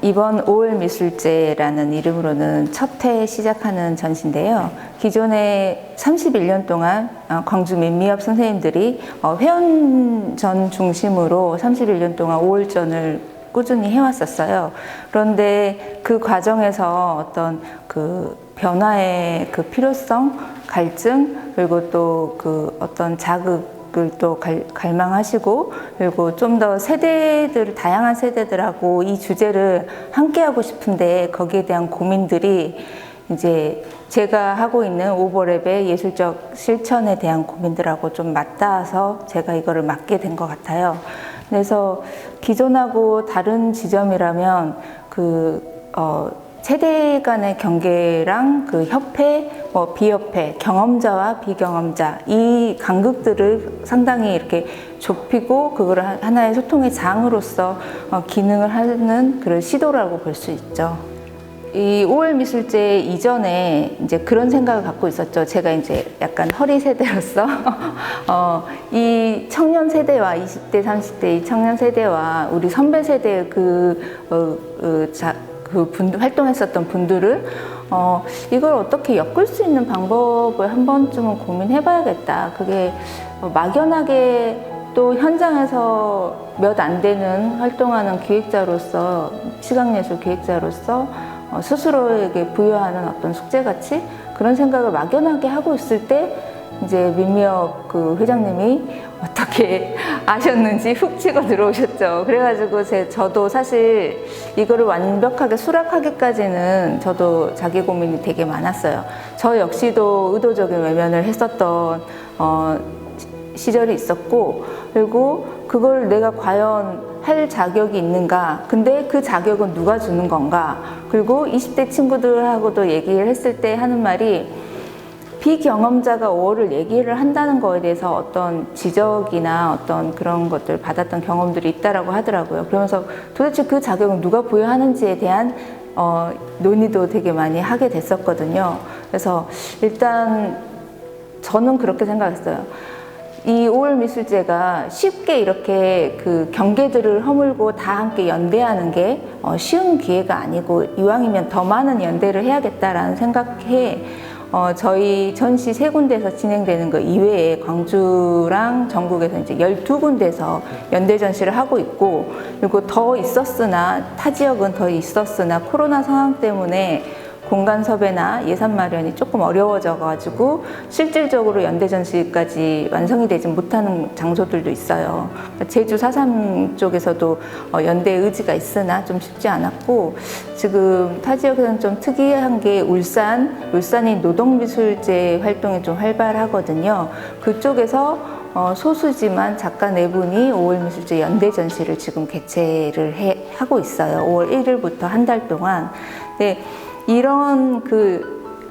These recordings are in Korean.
이번 5월 미술제라는 이름으로는 첫 해 시작하는 전시인데요. 기존에 31년 동안 광주 민미협 선생님들이 회원전 중심으로 31년 동안 5월전을 꾸준히 해왔었어요. 그런데 그 과정에서 어떤 그 변화의 그 필요성, 갈증, 그리고 또 그 어떤 자극을 또 갈망하시고, 그리고 좀 더 다양한 세대들하고 이 주제를 함께 하고 싶은데 거기에 대한 고민들이 이제 제가 하고 있는 오버랩의 예술적 실천에 대한 고민들하고 좀 맞닿아서 제가 이거를 맡게 된 것 같아요. 그래서 기존하고 다른 지점이라면 세대 간의 경계랑 그 협회, 비협회, 경험자와 비경험자 이 간극들을 상당히 이렇게 좁히고 그거를 하나의 소통의 장으로서 기능을 하는 그런 시도라고 볼 수 있죠. 이 5월 미술제 이전에 이제 그런 생각을 갖고 있었죠. 제가 이제 약간 허리 세대로서 이 청년 세대와 20대, 30대 이 청년 세대와 우리 선배 세대의 활동했었던 분들을 이걸 어떻게 엮을 수 있는 방법을 한 번쯤은 고민해 봐야겠다. 그게 막연하게 또 현장에서 몇 안 되는 활동하는 기획자로서, 시각예술 기획자로서 스스로에게 부여하는 어떤 숙제같이 그런 생각을 막연하게 하고 있을 때 이제 민미협 그 회장님이 어떻게 아셨는지 훅 치고 들어오셨죠. 그래가지고 저도 사실 이거를 완벽하게 수락하기까지는 저도 자기 고민이 되게 많았어요. 저 역시도 의도적인 외면을 했었던 시절이 있었고, 그리고 그걸 내가 과연 할 자격이 있는가, 근데 그 자격은 누가 주는 건가, 그리고 20대 친구들하고도 얘기를 했을 때 하는 말이 비경험자가 5월을 얘기를 한다는 거에 대해서 어떤 지적이나 어떤 그런 것들 받았던 경험들이 있다라고 하더라고요. 그러면서 도대체 그 자격은 누가 부여하는지에 대한 논의도 되게 많이 하게 됐었거든요. 그래서 일단 저는 그렇게 생각했어요. 이 5월 미술제가 쉽게 이렇게 그 경계들을 허물고 다 함께 연대하는 게 쉬운 기회가 아니고, 이왕이면 더 많은 연대를 해야겠다라는 생각에 저희 전시 3군데에서 진행되는 거 이외에 광주랑 전국에서 이제 12군데에서 연대 전시를 하고 있고, 그리고 더 있었으나, 타 지역은 더 있었으나 코로나 상황 때문에 공간 섭외나 예산 마련이 조금 어려워져가지고 실질적으로 연대 전시까지 완성이 되지 못하는 장소들도 있어요. 제주 4.3 쪽에서도 연대 의지가 있으나 좀 쉽지 않았고, 지금 타 지역에서는 좀 특이한 게 울산이 노동미술제 활동이 좀 활발하거든요. 그쪽에서 소수지만 작가 4분이 5월 미술제 연대 전시를 지금 개최를 하고 있어요. 5월 1일부터 한 달 동안. 네, 이런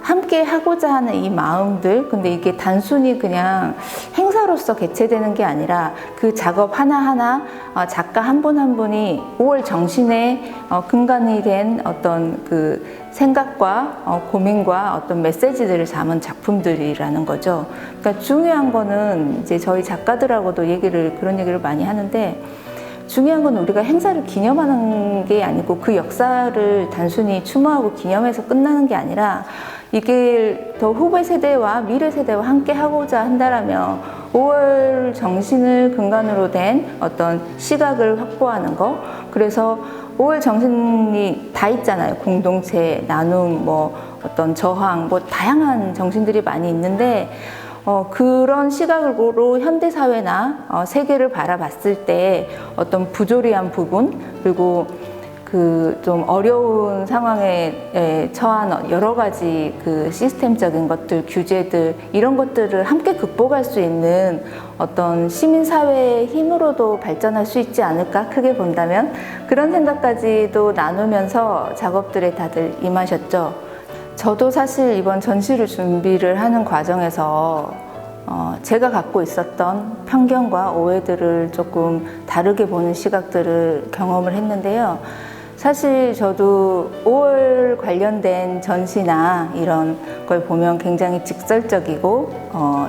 함께 하고자 하는 이 마음들, 근데 이게 단순히 그냥 행사로서 개최되는 게 아니라 그 작업 하나하나 작가 한 분 한 분이 5월 정신의 근간이 된 어떤 그 생각과 고민과 어떤 메시지들을 담은 작품들이라는 거죠. 그러니까 중요한 거는 이제 저희 작가들하고도 그런 얘기를 많이 하는데, 중요한 건 우리가 행사를 기념하는 게 아니고 그 역사를 단순히 추모하고 기념해서 끝나는 게 아니라, 이게 더 후배 세대와 미래 세대와 함께 하고자 한다라면 5월 정신을 근간으로 된 어떤 시각을 확보하는 거, 그래서 5월 정신이 다 있잖아요. 공동체, 나눔, 어떤 저항, 다양한 정신들이 많이 있는데, 그런 시각으로 현대사회나 세계를 바라봤을 때 어떤 부조리한 부분, 그리고 좀 어려운 상황에 처한 여러 가지 시스템적인 것들, 규제들, 이런 것들을 함께 극복할 수 있는 어떤 시민사회의 힘으로도 발전할 수 있지 않을까, 크게 본다면. 그런 생각까지도 나누면서 작업들에 다들 임하셨죠. 저도 사실 이번 전시를 준비를 하는 과정에서 제가 갖고 있었던 편견과 오해들을 조금 다르게 보는 시각들을 경험을 했는데요. 사실 저도 5월 관련된 전시나 이런 걸 보면 굉장히 직설적이고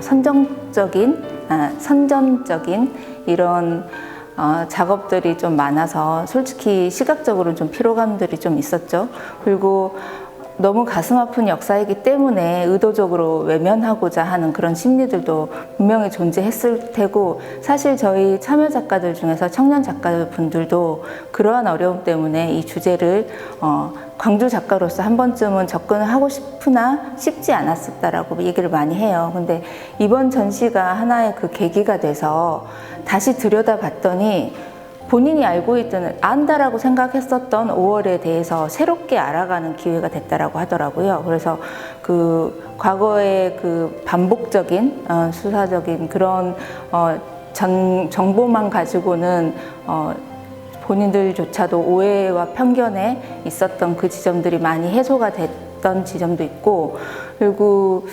선전적인 이런 작업들이 좀 많아서 솔직히 시각적으로 좀 피로감들이 좀 있었죠. 그리고 너무 가슴 아픈 역사이기 때문에 의도적으로 외면하고자 하는 그런 심리들도 분명히 존재했을 테고, 사실 저희 참여 작가들 중에서 청년 작가분들도 그러한 어려움 때문에 이 주제를 광주 작가로서 한 번쯤은 접근을 하고 싶으나 쉽지 않았었다라고 얘기를 많이 해요. 근데 이번 전시가 하나의 그 계기가 돼서 다시 들여다봤더니 본인이 알고 있던, 안다라고 생각했었던 5월에 대해서 새롭게 알아가는 기회가 됐다라고 하더라고요. 그래서 그 과거의 그 반복적인 수사적인 그런 정보만 가지고는 본인들조차도 오해와 편견에 있었던 그 지점들이 많이 해소가 됐던 지점도 있고, 그리고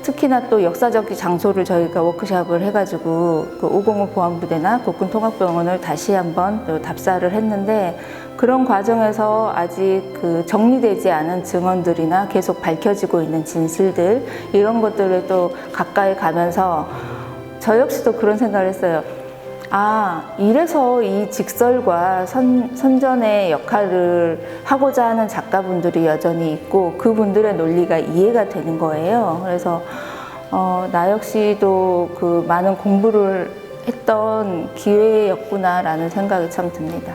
특히나 또 역사적 장소를 저희가 워크숍을 해가지고 그 505 보안부대나 국군통합병원을 다시 한번 또 답사를 했는데, 그런 과정에서 아직 그 정리되지 않은 증언들이나 계속 밝혀지고 있는 진실들, 이런 것들을 또 가까이 가면서 저 역시도 그런 생각을 했어요. 이래서 이 직설과 선전의 역할을 하고자 하는 작가분들이 여전히 있고 그분들의 논리가 이해가 되는 거예요. 그래서 나 역시도 그 많은 공부를 했던 기회였구나라는 생각이 참 듭니다.